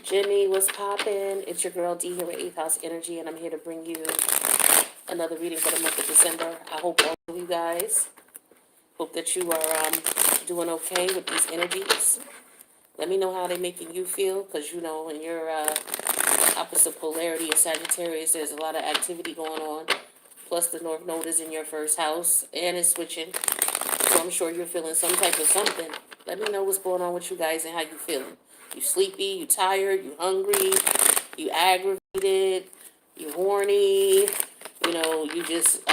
Jimmy, what's poppin'? It's your girl D here with 8th House Energy, and I'm here to bring you another reading for the month of December. I hope all of you guys, hope that you are doing okay with these energies. Let me know how they're making you feel, because you know, when you're opposite polarity of Sagittarius, there's a lot of activity going on. Plus, the North Node is in your first house, and it's switching. So I'm sure you're feeling some type of something. Let me know what's going on with you guys and how you feeling. You sleepy, you tired, you hungry, you aggravated, you horny, you know, you just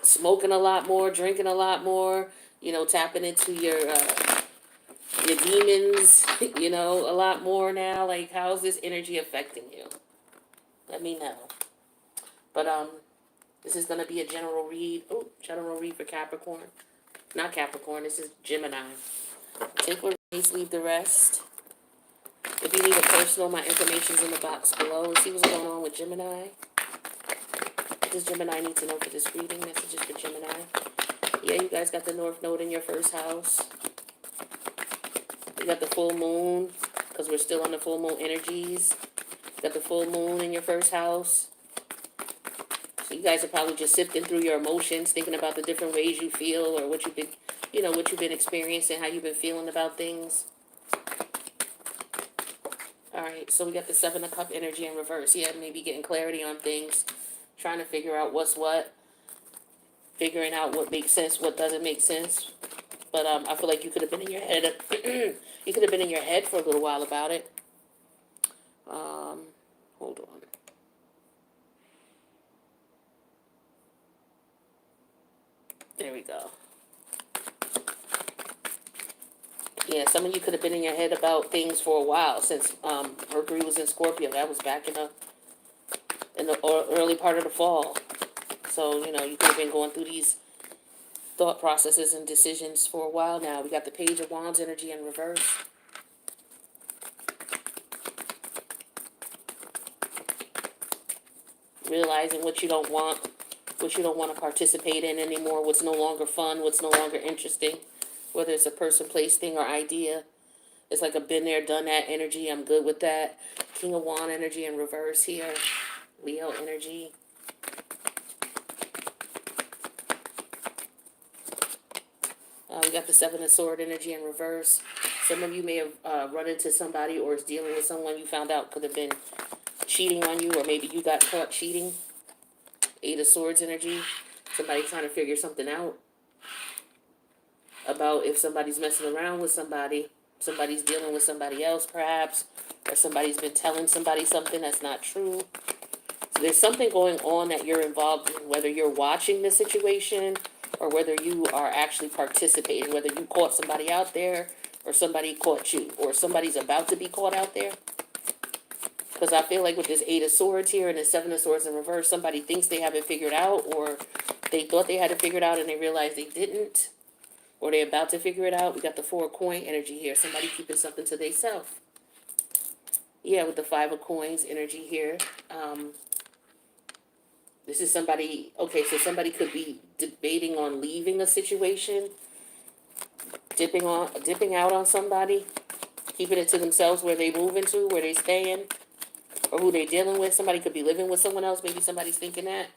smoking a lot more, drinking a lot more, you know, tapping into your demons, you know, a lot more now. Like, how's this energy affecting you? Let me know. But this is gonna be a general read. Oh, general read for Capricorn. Not Capricorn, this is Gemini. Take what needs, leave the rest. If you need a personal, my information's in the box below. See what's going on with Gemini. What does Gemini need to know for this reading? Messages for Gemini. Yeah, you guys got the North Node in your first house. You got the full moon, because we're still on the full moon energies. You got the full moon in your first house. So you guys are probably just sifting through your emotions, thinking about the different ways you feel, or what you've been, you know, what you've been experiencing, how you've been feeling about things. All right, so we got the Seven of Cup energy in reverse. Yeah, maybe getting clarity on things, trying to figure out what's what, figuring out what makes sense, what doesn't make sense. But I feel like you could have been in your head. You could have been in your head for a little while about it. Hold on. There we go. Yeah, some of you could have been in your head about things for a while since Mercury was in Scorpio. That was back in the early part of the fall. So, you know, you could have been going through these thought processes and decisions for a while now. We got the Page of Wands energy in reverse. Realizing what you don't want to participate in anymore, what's no longer fun, what's no longer interesting, whether it's a person, place, thing, or idea. It's like a been there, done that energy. I'm good with that. King of Wand energy in reverse here. Leo energy. We got the Seven of Sword energy in reverse. Some of you may have run into somebody or is dealing with someone you found out could have been cheating on you, or maybe you got caught cheating. Eight of Swords energy. Somebody trying to figure something out about if somebody's messing around with somebody. Somebody's dealing with somebody else, perhaps. Or somebody's been telling somebody something that's not true. So there's something going on that you're involved in, whether you're watching the situation or whether you are actually participating, whether you caught somebody out there or somebody caught you, or somebody's about to be caught out there. Because I feel like with this Eight of Swords here and the Seven of Swords in reverse, somebody thinks they have it figured out, or they thought they had it figured out and they realized they didn't, or they're about to figure it out. We got the Four of Coin energy here. Somebody keeping something to themselves. Yeah, with the Five of Coins energy here. This is somebody, okay, so somebody could be debating on leaving a situation, dipping out on somebody, keeping it to themselves where they moving to, where they staying, or who they dealing with. Somebody could be living with someone else. Maybe somebody's thinking that.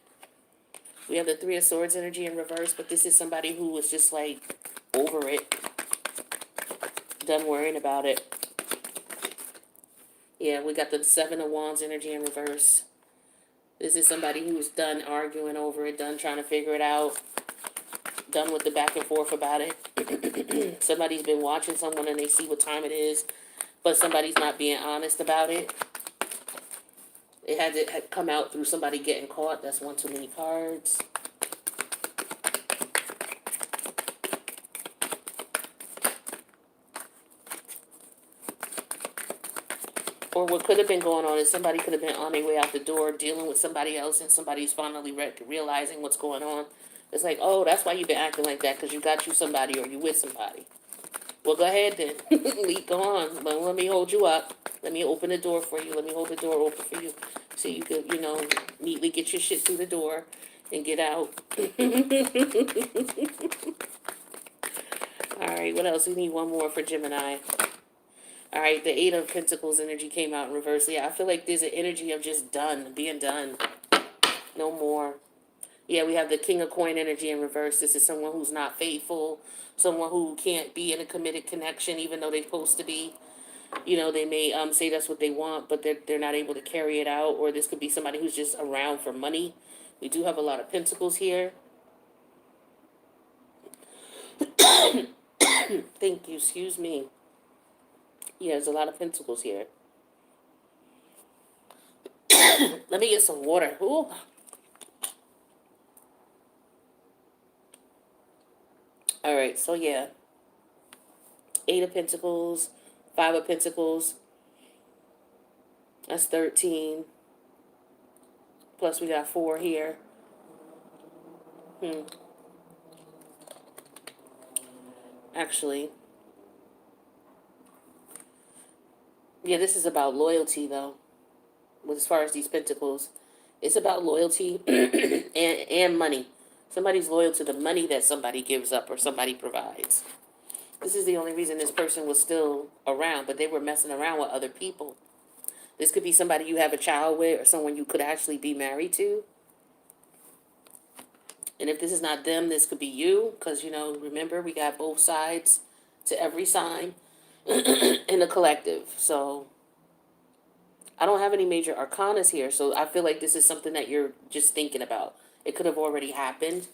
We have the Three of Swords energy in reverse, but this is somebody who was just like over it, done worrying about it. Yeah, we got the Seven of Wands energy in reverse. This is somebody who's done arguing over it, done trying to figure it out, done with the back and forth about it. Somebody's been watching someone and they see what time it is, but somebody's not being honest about it. It had to come out through somebody getting caught. That's one too many cards. Or what could have been going on is somebody could have been on their way out the door dealing with somebody else, and somebody's finally realizing what's going on. It's like, oh, that's why you've been acting like that, because you got you somebody or you with somebody. Well, go ahead then. Go on. Let me hold you up. Let me open the door for you. Let me hold the door open for you so you could, you know, neatly get your shit through the door and get out. All right, what else? We need one more for Gemini. All right, the Eight of Pentacles energy came out in reverse. Yeah, I feel like there's an energy of just done, being done. No more. Yeah, we have the King of Coin energy in reverse. This is someone who's not faithful, someone who can't be in a committed connection even though they're supposed to be. You know, they may say that's what they want, but they're not able to carry it out. Or this could be somebody who's just around for money. We do have a lot of pentacles here. Thank you, excuse me. Yeah, there's a lot of pentacles here. Let me get some water. Ooh. All right, so yeah. Eight of Pentacles, Five of Pentacles. That's 13. Plus we got 4 here. Actually, yeah, this is about loyalty though. As far as these pentacles, it's about loyalty and money. Somebody's loyal to the money that somebody gives up or somebody provides. This is the only reason this person was still around, but they were messing around with other people. This could be somebody you have a child with or someone you could actually be married to. And if this is not them, this could be you. Because, you know, remember, we got both sides to every sign in the collective. So I don't have any major arcanas here. So I feel like this is something that you're just thinking about. It could have already happened.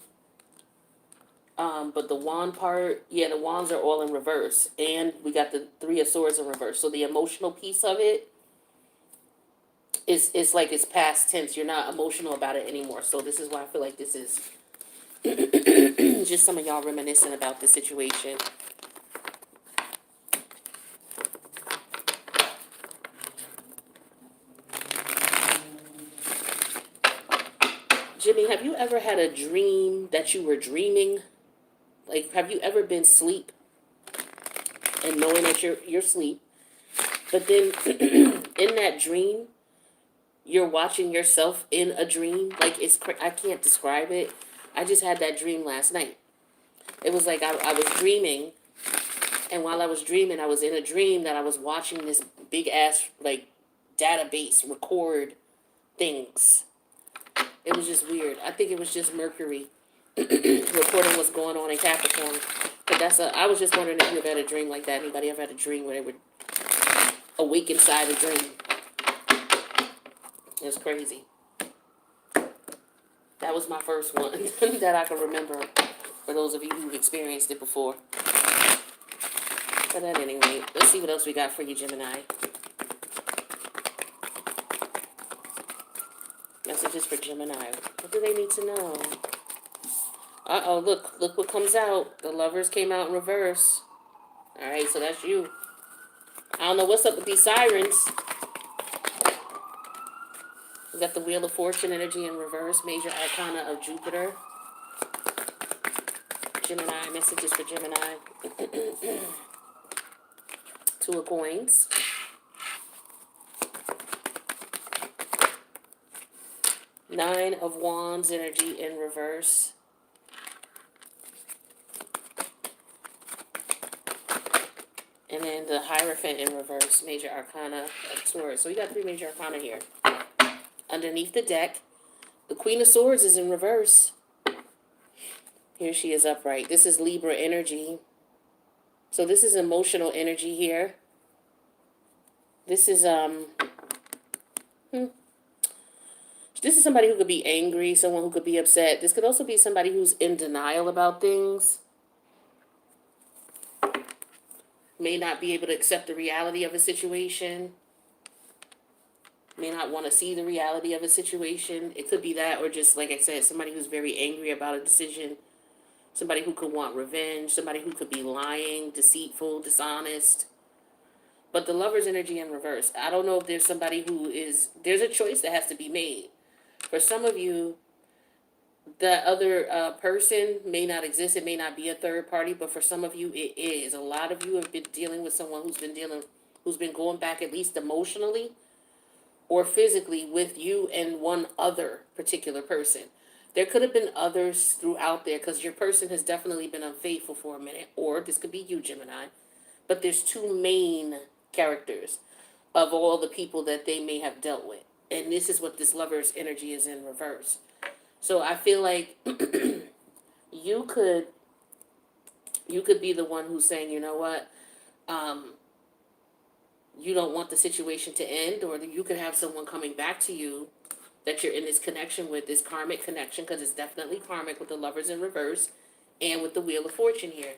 But the wand part, yeah, the wands are all in reverse. And we got the Three of Swords in reverse. So the emotional piece of it is it's like it's past tense. You're not emotional about it anymore. So this is why I feel like this is just some of y'all reminiscing about the situation. Jimmy, have you ever had a dream that you were dreaming? Like, have you ever been asleep and knowing that you're asleep, but then in that dream, you're watching yourself in a dream? Like, I can't describe it. I just had that dream last night. It was like I was dreaming, and while I was dreaming, I was in a dream that I was watching this big ass, like, database record things. It was just weird. I think it was just Mercury recording what's going on in Capricorn. But I was just wondering if you ever had a dream like that. Anybody ever had a dream where they would awake inside a dream? It's crazy. That was my first one that I can remember, for those of you who've experienced it before. But at any rate, let's see what else we got for you, Gemini. Messages for Gemini. What do they need to know? Uh-oh, look what comes out. The Lovers came out in reverse. All right, so that's you. I don't know what's up with these sirens. We got the Wheel of Fortune energy in reverse. Major Arcana of Jupiter. Gemini, messages for Gemini. Two of Coins. Nine of Wands energy in reverse. And then the Hierophant in reverse, Major Arcana of Taurus. So we got 3 Major Arcana here. Underneath the deck, the Queen of Swords is in reverse. Here she is upright. This is Libra energy. So this is emotional energy here. This is this is somebody who could be angry, someone who could be upset. This could also be somebody who's in denial about things. May not be able to accept the reality of a situation. May not want to see the reality of a situation. It could be that, or just, like I said, somebody who's very angry about a decision. Somebody who could want revenge. Somebody who could be lying, deceitful, dishonest. But the Lover's energy in reverse. I don't know if there's somebody there's a choice that has to be made. For some of you, the other person may not exist. It may not be a third party, but for some of you, it is. A lot of you have been dealing with someone who's been going back at least emotionally or physically with you and one other particular person. There could have been others throughout there because your person has definitely been unfaithful for a minute, or this could be you, Gemini. But there's 2 main characters of all the people that they may have dealt with. And this is what this lover's energy is in reverse. So I feel like you could be the one who's saying, you know what, you don't want the situation to end, or you could have someone coming back to you that you're in this connection with, this karmic connection, because it's definitely karmic with the lovers in reverse and with the wheel of fortune here.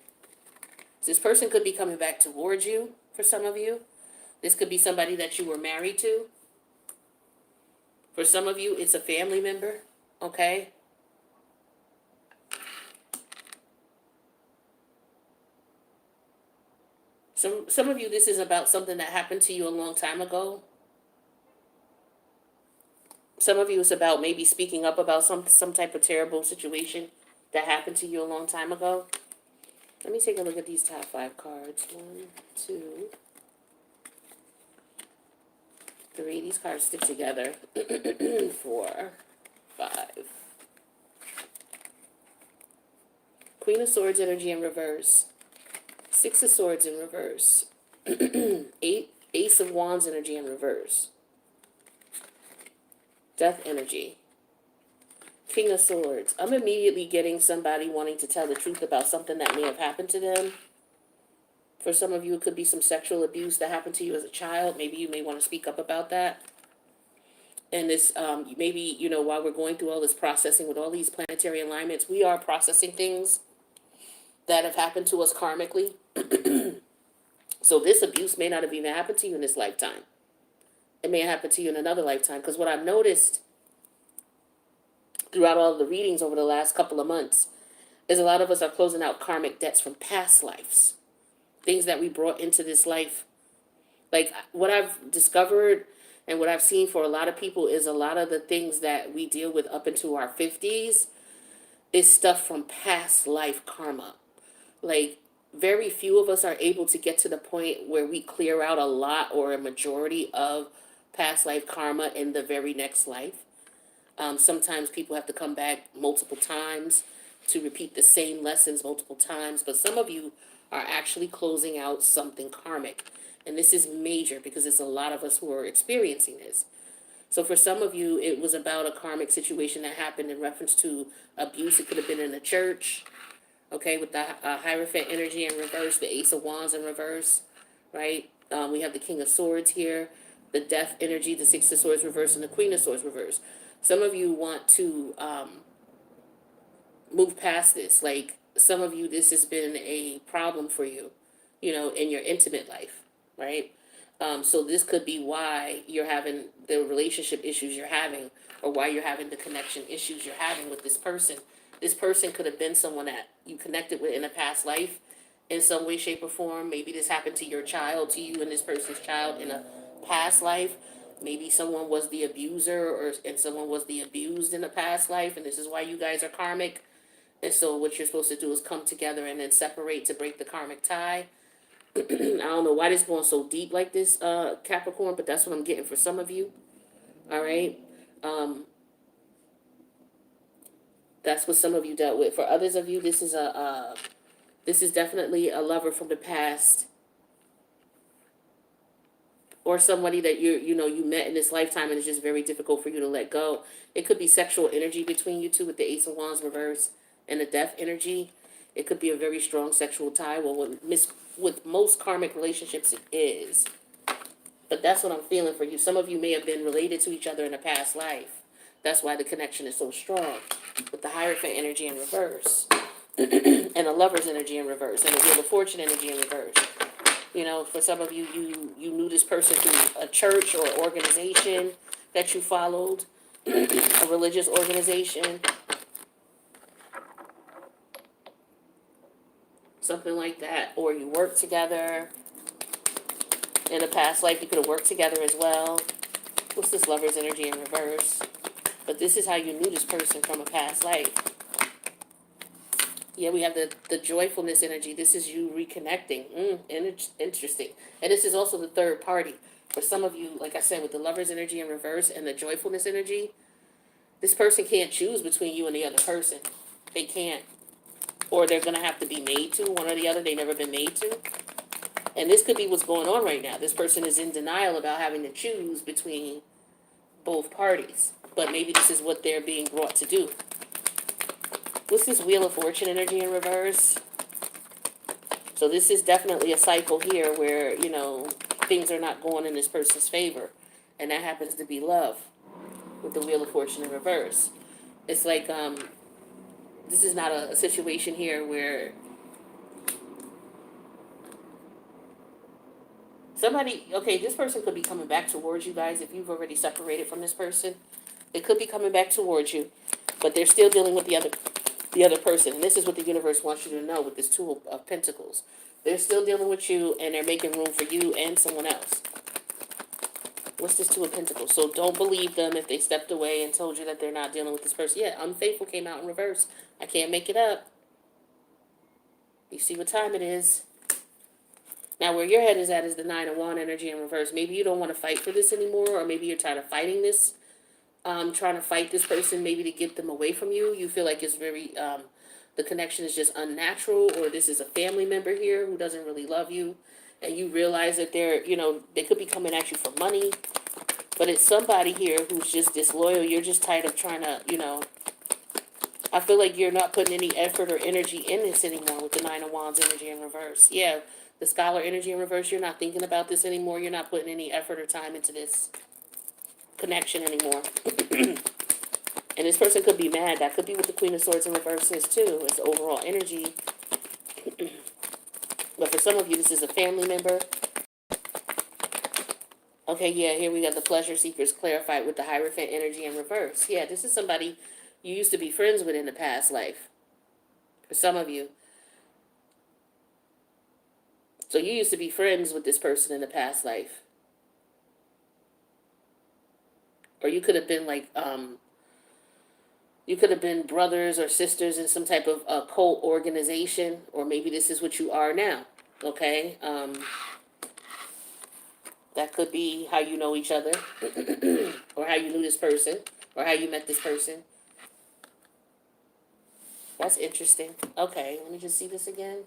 So this person could be coming back towards you for some of you. This could be somebody that you were married to. For some of you, it's a family member, okay? Some of you, this is about something that happened to you a long time ago. Some of you, it's about maybe speaking up about some type of terrible situation that happened to you a long time ago. Let me take a look at these top 5 cards. 1, 2, 3. These cards stick together. 4, 5. Queen of Swords energy in reverse. 6 of Swords in reverse. 8, Ace of Wands energy in reverse. Death energy. King of Swords. I'm immediately getting somebody wanting to tell the truth about something that may have happened to them. For some of you, it could be some sexual abuse that happened to you as a child. Maybe you may want to speak up about that. And this, maybe, you know, while we're going through all this processing with all these planetary alignments, we are processing things that have happened to us karmically. So this abuse may not have even happened to you in this lifetime. It may happen to you in another lifetime. Because what I've noticed throughout all of the readings over the last couple of months is a lot of us are closing out karmic debts from past lives. Things that we brought into this life. Like what I've discovered and what I've seen for a lot of people is a lot of the things that we deal with up into our 50s is stuff from past life karma. Like very few of us are able to get to the point where we clear out a lot or a majority of past life karma in the very next life. Sometimes people have to come back multiple times to repeat the same lessons multiple times, but some of you are actually closing out something karmic. And this is major because it's a lot of us who are experiencing this. So for some of you, it was about a karmic situation that happened in reference to abuse. It could have been in a church, okay, with the Hierophant energy in reverse, the Ace of Wands in reverse, right? We have the King of Swords here, the Death energy, the Six of Swords reverse, and the Queen of Swords reverse. Some of you want to move past this. Like some of you, this has been a problem for you, you know, in your intimate life, right? So this could be why you're having the relationship issues you're having, or why you're having the connection issues you're having with this person. This person could have been someone that you connected with in a past life in some way, shape, or form. Maybe this happened to your child, to you and this person's child in a past life. Maybe someone was the abuser and someone was the abused in a past life, and this is why you guys are karmic. And so what you're supposed to do is come together and then separate to break the karmic tie. I don't know why this is going so deep like this, Capricorn, but that's what I'm getting for some of you. All right. That's what some of you dealt with. For others of you, this is definitely a lover from the past, or somebody that you met in this lifetime and it's just very difficult for you to let go. It could be sexual energy between you two with the Ace of Wands reverse and the Death energy. It could be a very strong sexual tie. Well, with most karmic relationships, it is. But that's what I'm feeling for you. Some of you may have been related to each other in a past life. That's why the connection is so strong. With the Hierophant energy in reverse. And the Lover's energy in reverse. And the Wheel of Fortune energy in reverse. You know, for some of you, you knew this person through a church or organization that you followed. A religious organization. Something like that. Or you worked together. In a past life, you could have worked together as well. What's this Lover's energy in reverse? But this is how you knew this person from a past life. Yeah, we have the joyfulness energy. This is you reconnecting. Interesting. And this is also the third party. For some of you, like I said, with the Lover's energy in reverse and the joyfulness energy, this person can't choose between you and the other person. They can't. Or they're going to have to be made to, one or the other. They've never been made to. And this could be what's going on right now. This person is in denial about having to choose between both parties. But maybe this is what they're being brought to do. What's this Wheel of Fortune energy in reverse? So this is definitely a cycle here where, you know, things are not going in this person's favor. And that happens to be love with the Wheel of Fortune in reverse. It's like, this is not a situation here where somebody, okay, this person could be coming back towards you guys if you've already separated from this person. They could be coming back towards you, but they're still dealing with the other person. And this is what the universe wants you to know with this Two of Pentacles. They're still dealing with you, and they're making room for you and someone else. What's this Two of Pentacles? So don't believe them if they stepped away and told you that they're not dealing with this person. Yeah, unfaithful came out in reverse. I can't make it up. You see what time it is. Now, where your head is at is the Nine of Wands energy in reverse. Maybe you don't want to fight for this anymore, or maybe you're tired of fighting this. Trying to fight this person, maybe to get them away from you. You feel like it's very, the connection is just unnatural, or this is a family member here who doesn't really love you, and you realize that they're, you know, they could be coming at you for money, but it's somebody here who's just disloyal. You're just tired of trying to, you know, I feel like you're not putting any effort or energy in this anymore with the Nine of Wands energy in reverse. Yeah, the Scholar energy in reverse, you're not thinking about this anymore. You're not putting any effort or time into this connection anymore. And this person could be mad. That could be what the Queen of Swords in reverse is too. It's overall energy. But for some of you, this is a family member. Okay, yeah, here we got the Pleasure Seekers clarified with the Hierophant energy in reverse. Yeah, this is somebody you used to be friends with in the past life. For some of you. So you used to be friends with this person in the past life. Or you could have been like, you could have been brothers or sisters in some type of cult organization, or maybe this is what you are now, okay? That could be how you know each other, or how you knew this person, or how you met this person. That's interesting. Okay, let me just see this again.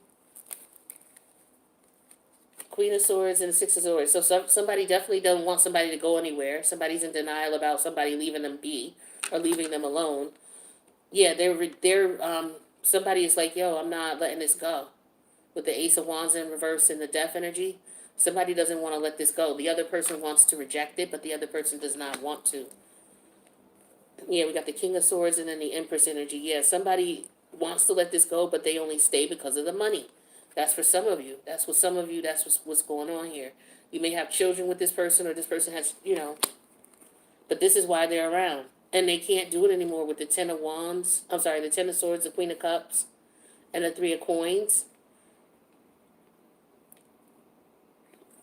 Queen of Swords and the Six of Swords. So somebody definitely doesn't want somebody to go anywhere. Somebody's in denial about somebody leaving them be, or leaving them alone. Yeah, somebody is like, yo, I'm not letting this go. With the Ace of Wands in reverse and the Death energy, somebody doesn't want to let this go. The other person wants to reject it, but the other person does not want to. Yeah, we got the King of Swords and then the Empress energy. Yeah, somebody wants to let this go, but they only stay because of the money. That's for some of you. That's what's going on here. You may have children with this person, or this person has, you know, but this is why they're around. And they can't do it anymore with the Ten of Wands. I'm sorry, the Ten of Swords, the Queen of Cups, and the Three of Coins.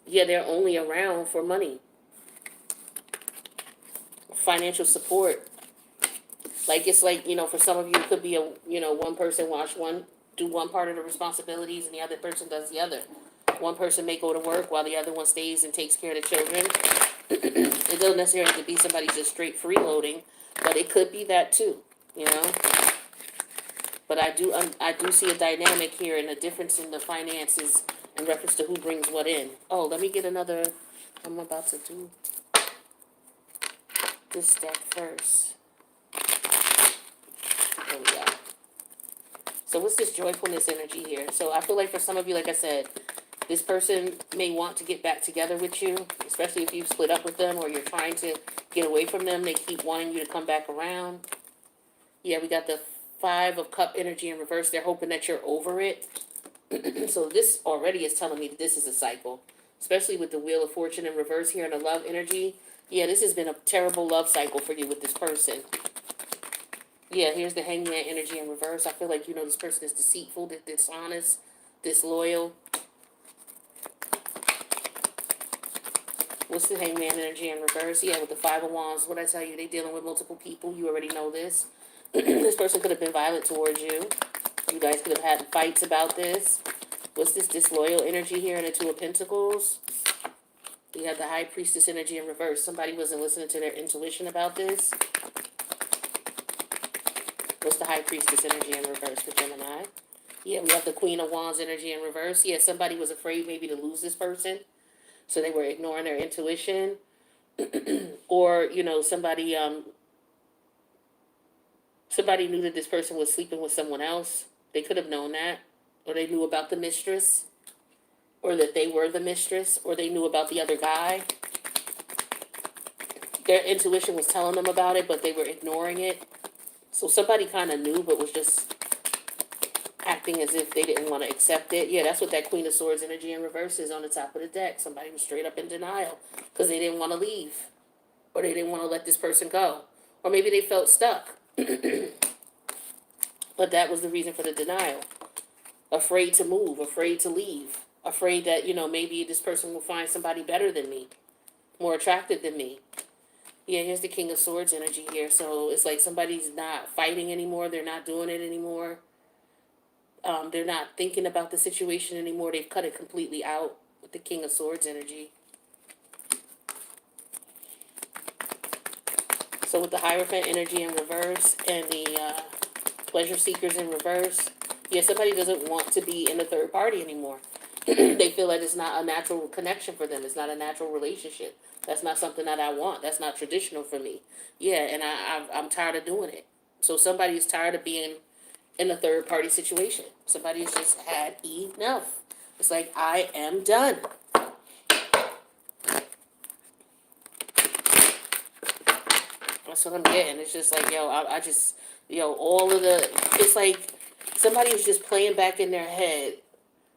Yeah, they're only around for money. Financial support. Like, it's like, you know, for some of you, it could be one person do one part of the responsibilities and the other person does the other. One person may go to work while the other one stays and takes care of the children. It doesn't necessarily have to be somebody just straight freeloading, but it could be that too, you know. But I do see a dynamic here and a difference in the finances in reference to who brings what in. Oh, let me get another. I'm about to do this deck first. There we go. So what's this joyfulness energy here? So I feel like for some of you, like I said, this person may want to get back together with you, especially if you've split up with them or you're trying to get away from them. They keep wanting you to come back around. Yeah, we got the Five of Cup energy in reverse. They're hoping that you're over it. So this already is telling me that this is a cycle, especially with the Wheel of Fortune in reverse here and the love energy. Yeah, this has been a terrible love cycle for you with this person. Yeah, here's the Hangman energy in reverse. I feel like, you know, this person is deceitful, dishonest, disloyal. What's the Hangman energy in reverse? Yeah, with the Five of Wands. What I tell you, they're dealing with multiple people. You already know this. This person could have been violent towards you. You guys could have had fights about this. What's this disloyal energy here in the Two of Pentacles? We have the High Priestess energy in reverse. Somebody wasn't listening to their intuition about this. What's the High Priestess energy in reverse for Gemini? Yeah, we have the Queen of Wands energy in reverse. Yeah, somebody was afraid maybe to lose this person, so they were ignoring their intuition. Or, somebody knew that this person was sleeping with someone else. They could have known that. Or they knew about the mistress. Or that they were the mistress. Or they knew about the other guy. Their intuition was telling them about it, but they were ignoring it. So somebody kind of knew, but was just acting as if they didn't want to accept it. Yeah, that's what that Queen of Swords energy in reverse is on the top of the deck. Somebody was straight up in denial because they didn't want to leave. Or they didn't want to let this person go. Or maybe they felt stuck. But that was the reason for the denial. Afraid to move, afraid to leave, afraid that, maybe this person will find somebody better than me, more attractive than me. Yeah, here's the King of Swords energy here. So it's like somebody's not fighting anymore. They're not doing it anymore. They're not thinking about the situation anymore. They've cut it completely out with the King of Swords energy. So with the Hierophant energy in reverse and the pleasure seekers in reverse, yeah, somebody doesn't want to be in a third party anymore. They feel like it's not a natural connection for them. It's not a natural relationship. That's not something that I want. That's not traditional for me. Yeah, and I'm tired of doing it. So somebody's tired of being in a third party situation. Somebody's just had enough. It's like, I am done. That's what I'm getting. It's just like, I just, all of the, it's like somebody was just playing back in their head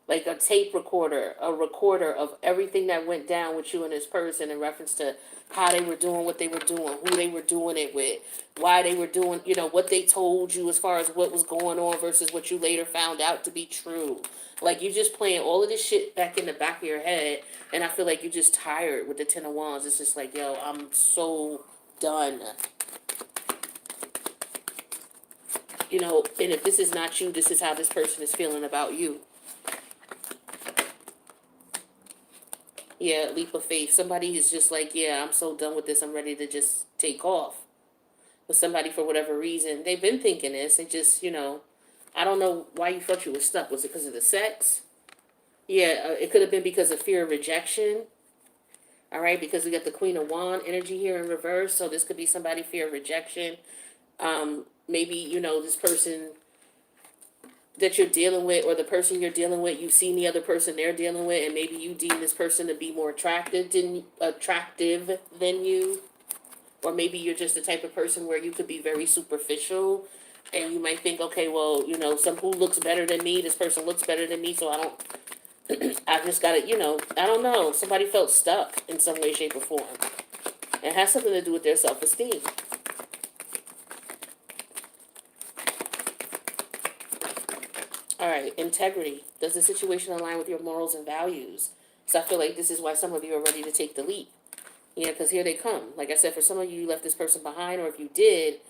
like a tape recorder, a recorder of everything that went down with you and this person in reference to how they were doing what they were doing, who they were doing it with, why they were doing, what they told you as far as what was going on versus what you later found out to be true. Like, you're just playing all of this shit back in the back of your head, and I feel like you're just tired with the Ten of Wands. It's just like, I'm so done. And if this is not you, this is how this person is feeling about you. Yeah, leap of faith. Somebody is just like, yeah, I'm so done with this. I'm ready to just take off. But somebody, for whatever reason, they've been thinking this. They just, I don't know why you thought you were stuck. Was it because of the sex? Yeah, it could have been because of fear of rejection. All right, because we got the Queen of Wand energy here in reverse. So this could be somebody fear of rejection. Maybe, this person that you're dealing with, or the person you're dealing with, you've seen the other person they're dealing with, and maybe you deem this person to be more attractive than you. Or maybe you're just the type of person where you could be very superficial, and you might think, okay, well, who looks better than me, this person looks better than me, so I just gotta, I don't know, somebody felt stuck in some way, shape, or form. It has something to do with their self-esteem. All right, integrity. Does the situation align with your morals and values? So I feel like this is why some of you are ready to take the leap. Yeah, because here they come. Like I said, for some of you, you left this person behind, or if you did,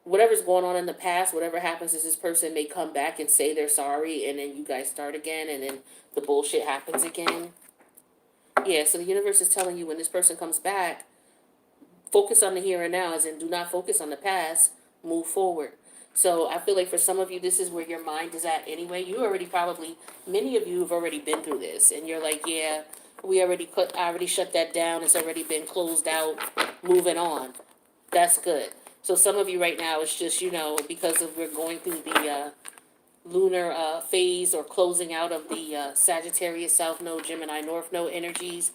whatever's going on in the past, whatever happens is this person may come back and say they're sorry, and then you guys start again, and then the bullshit happens again. Yeah, so the universe is telling you when this person comes back, focus on the here and now, as in do not focus on the past, move forward. So I feel like for some of you, this is where your mind is at anyway. You already probably, many of you have already been through this, and you're like, yeah, I already shut that down. It's already been closed out, moving on. That's good. So some of you right now, it's just, because we're going through the lunar phase or closing out of the Sagittarius South Node, Gemini North Node energies,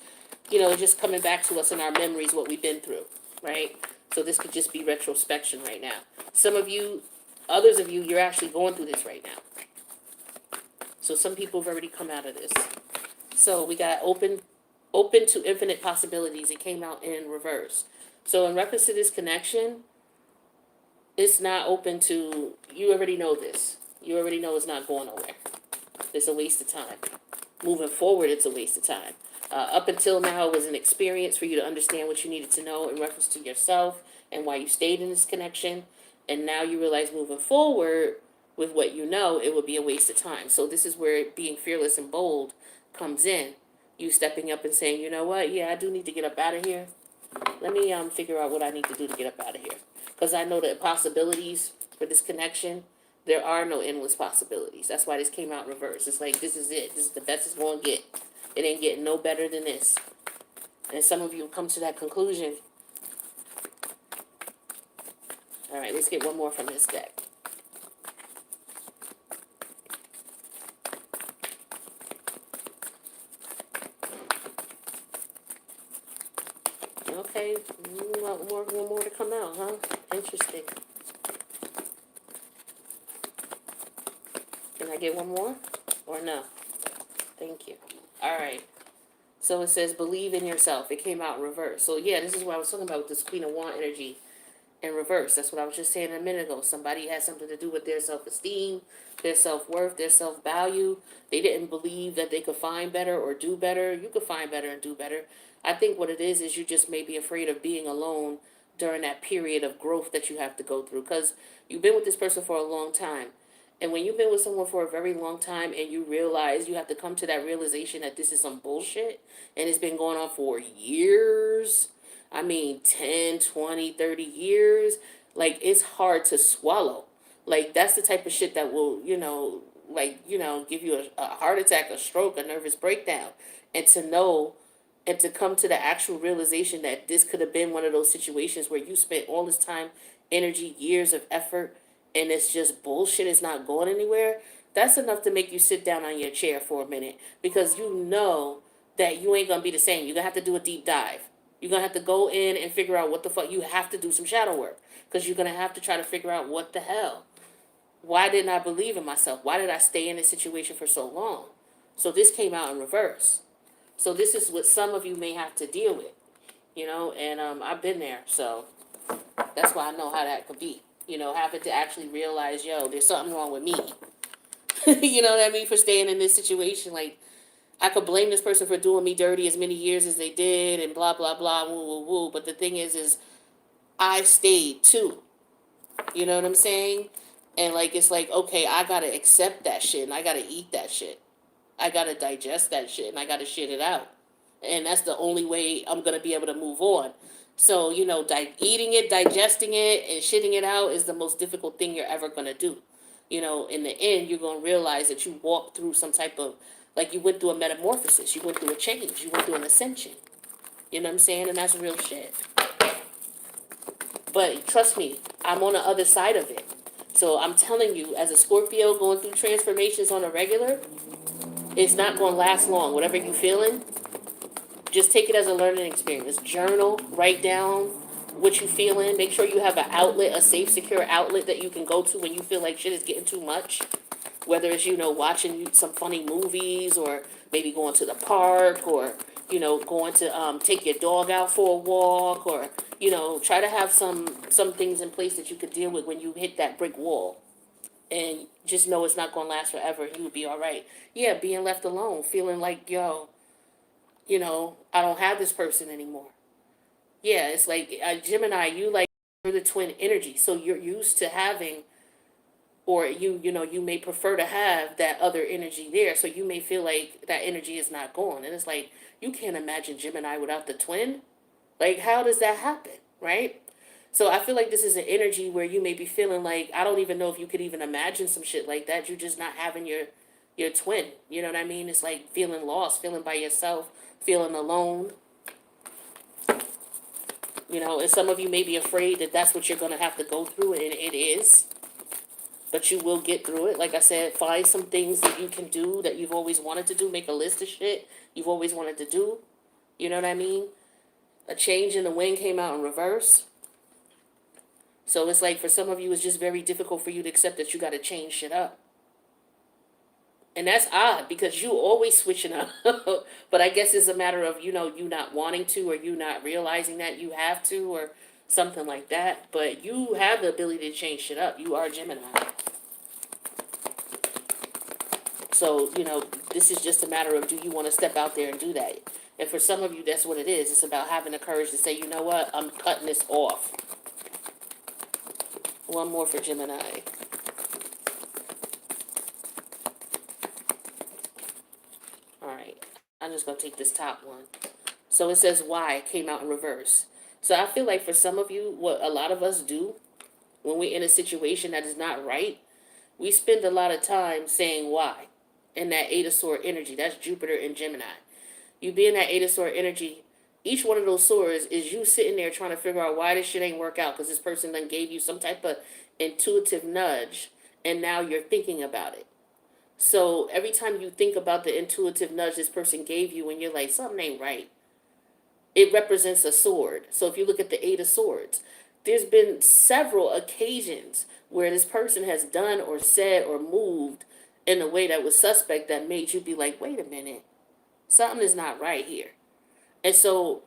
just coming back to us in our memories, what we've been through, right? So this could just be retrospection right now. Some of you, others of you, you're actually going through this right now. So some people have already come out of this. So we got open to infinite possibilities. It came out in reverse. So in reference to this connection, it's not open to, you already know this. You already know it's not going nowhere. It's a waste of time. Moving forward, it's a waste of time. Up until now, it was an experience for you to understand what you needed to know in reference to yourself and why you stayed in this connection. And now you realize moving forward with what you know, it would be a waste of time. So this is where being fearless and bold comes in. You stepping up and saying, you know what? Yeah, I do need to get up out of here. Let me figure out what I need to do to get up out of here. Because I know the possibilities for this connection, There are no endless possibilities. That's why this came out in reverse. It's like, this is it. This is the best it's going to get. It ain't getting no better than this. And some of you will come to that conclusion. All right, let's get one more from this deck. Okay, one more to come out, huh? Interesting. Can I get one more? Or no? Thank you. All right. So it says, believe in yourself. It came out in reverse. So yeah, this is what I was talking about with this Queen of Wands energy in reverse. That's what I was just saying a minute ago. Somebody has something to do with their self-esteem, their self-worth, their self-value. They didn't believe that they could find better or do better. You could find better and do better. I think what it is you just may be afraid of being alone during that period of growth that you have to go through. Because you've been with this person for a long time. And when you've been with someone for a very long time and you realize you have to come to that realization that this is some bullshit and it's been going on for years, I mean 10, 20, 30 years, like it's hard to swallow. Like that's the type of shit that will, give you a heart attack, a stroke, a nervous breakdown. And to know and to come to the actual realization that this could have been one of those situations where you spent all this time, energy, years of effort, and it's just bullshit, it's not going anywhere, that's enough to make you sit down on your chair for a minute, because you know that you ain't gonna be the same. You're gonna have to do a deep dive. You're gonna have to go in and figure out what the fuck. You have to do some shadow work, because you're gonna have to try to figure out what the hell. Why didn't I believe in myself? Why did I stay in this situation for so long? So this came out in reverse. So this is what some of you may have to deal with, and I've been there, so that's why I know how that could be. Having to actually realize, there's something wrong with me. You know what I mean? For staying in this situation. Like, I could blame this person for doing me dirty as many years as they did and blah, blah, blah, woo, woo, woo. But the thing is I stayed too. You know what I'm saying? And, like, it's like, okay, I got to accept that shit and I got to eat that shit. I got to digest that shit and I got to shit it out. And that's the only way I'm going to be able to move on. So, eating it, digesting it, and shitting it out is the most difficult thing you're ever going to do. In the end, you're going to realize that you walked through some type of, like you went through a metamorphosis. You went through a change. You went through an ascension. You know what I'm saying? And that's real shit. But trust me, I'm on the other side of it. So I'm telling you, as a Scorpio going through transformations on a regular, it's not going to last long. Whatever you're feeling, just take it as a learning experience. Journal, write down what you're feeling. Make sure you have an outlet, a safe, secure outlet that you can go to when you feel like shit is getting too much. Whether it's, watching some funny movies, or maybe going to the park, or, going to take your dog out for a walk, or, try to have some things in place that you could deal with when you hit that brick wall. And just know it's not going to last forever. You'll be all right. Yeah, being left alone, feeling like, I don't have this person anymore. Yeah, it's like Gemini, you're the twin energy. So you're used to having, or you may prefer to have that other energy there. So you may feel like that energy is not gone. And it's like, you can't imagine Gemini without the twin. Like, how does that happen? Right? So I feel like this is an energy where you may be feeling like, I don't even know if you could even imagine some shit like that. You're just not having your twin. You know what I mean? It's like feeling lost, feeling by yourself, feeling alone. And some of you may be afraid that that's what you're going to have to go through, and it is. But you will get through it. Like I said, find some things that you can do that you've always wanted to do. Make a list of shit you've always wanted to do. You know what I mean? A change in the wind came out in reverse. So it's like, for some of you, it's just very difficult for you to accept that you got to change shit up. And that's odd, because you always switching up. But I guess it's a matter of, you not wanting to, or you not realizing that you have to, or something like that. But you have the ability to change shit up. You are Gemini. So, this is just a matter of, do you want to step out there and do that? And for some of you, that's what it is. It's about having the courage to say, you know what, I'm cutting this off. One more for Gemini. All right. I'm just going to take this top one. So it says why came out in reverse. So I feel like for some of you, what a lot of us do when we're in a situation that is not right, We spend a lot of time saying why. In that Eight of Sword energy, that's Jupiter and Gemini. You being that Eight of Sword energy, each one of those swords is you sitting there trying to figure out why this shit ain't work out because this person then gave you some type of intuitive nudge and now you're thinking about it. So every time you think about the intuitive nudge this person gave you and you're like, something ain't right, it represents a sword. So if you look at the Eight of Swords, there's been several occasions where this person has done or said or moved in a way that was suspect that made you be like, wait a minute, something is not right here. And so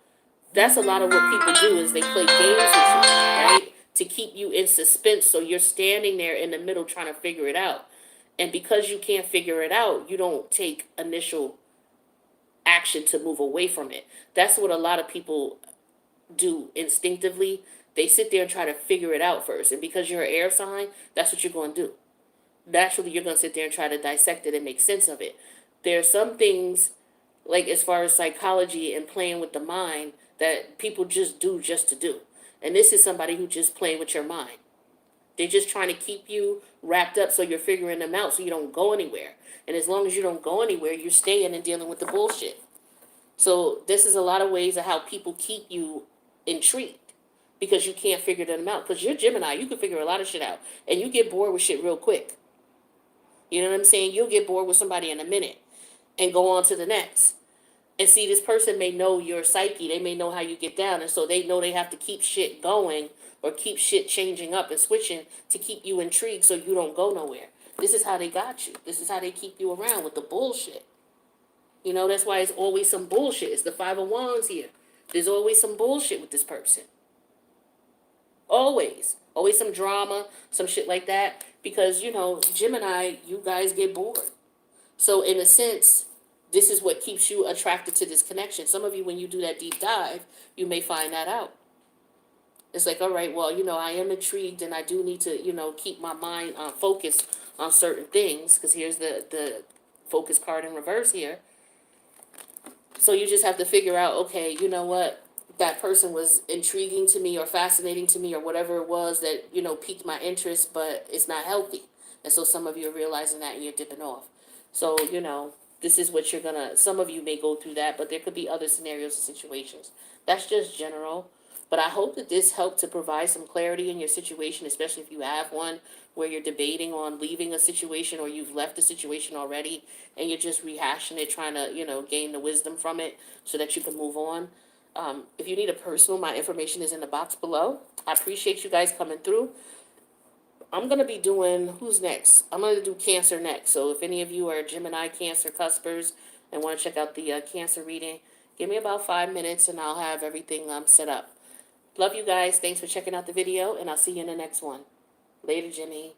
that's a lot of what people do is they play games with you, right? To keep you in suspense. So you're standing there in the middle trying to figure it out. And because you can't figure it out, you don't take initial action to move away from it. That's what a lot of people do instinctively. They sit there and try to figure it out first. And because you're an air sign, that's what you're going to do. Naturally, you're going to sit there and try to dissect it and make sense of it. There are some things, like as far as psychology and playing with the mind, that people just do just to do. And this is somebody who just playing with your mind. They're just trying to keep you wrapped up so you're figuring them out so you don't go anywhere. And as long as you don't go anywhere, you're staying and dealing with the bullshit. So this is a lot of ways of how people keep you intrigued because you can't figure them out. Because you're Gemini, you can figure a lot of shit out. And you get bored with shit real quick. You know what I'm saying? You'll get bored with somebody in a minute and go on to the next. And see, this person may know your psyche. They may know how you get down. And so they know they have to keep shit going or keep shit changing up and switching to keep you intrigued so you don't go nowhere. This is how they got you. This is how they keep you around with the bullshit. You know, that's why it's always some bullshit. It's the Five of Wands here. There's always some bullshit with this person. Always. Always some drama, some shit like that. Because, you know, Gemini, you guys get bored. So in a sense, this is what keeps you attracted to this connection. Some of you, when you do that deep dive, you may find that out. It's like, all right, well, you know, I am intrigued and I do need to, you know, keep my mind focused on certain things. Because here's the focus card in reverse here. So you just have to figure out, okay, you know what? That person was intriguing to me or fascinating to me or whatever it was that, you know, piqued my interest, but it's not healthy. And so some of you are realizing that and you're dipping off. So, you know, this is what you're gonna, some of you may go through that, but there could be other scenarios and situations. That's just general. But I hope that this helped to provide some clarity in your situation, especially if you have one where you're debating on leaving a situation or you've left a situation already and you're just rehashing it, trying to, you know, gain the wisdom from it so that you can move on. If you need a personal, my information is in the box below. I appreciate you guys coming through. I'm going to be doing, who's next? I'm going to do Cancer next. So if any of you are Gemini, Cancer, cuspers, and want to check out the Cancer reading, give me about 5 minutes and I'll have everything set up. Love you guys. Thanks for checking out the video, and I'll see you in the next one. Later, Jimmy.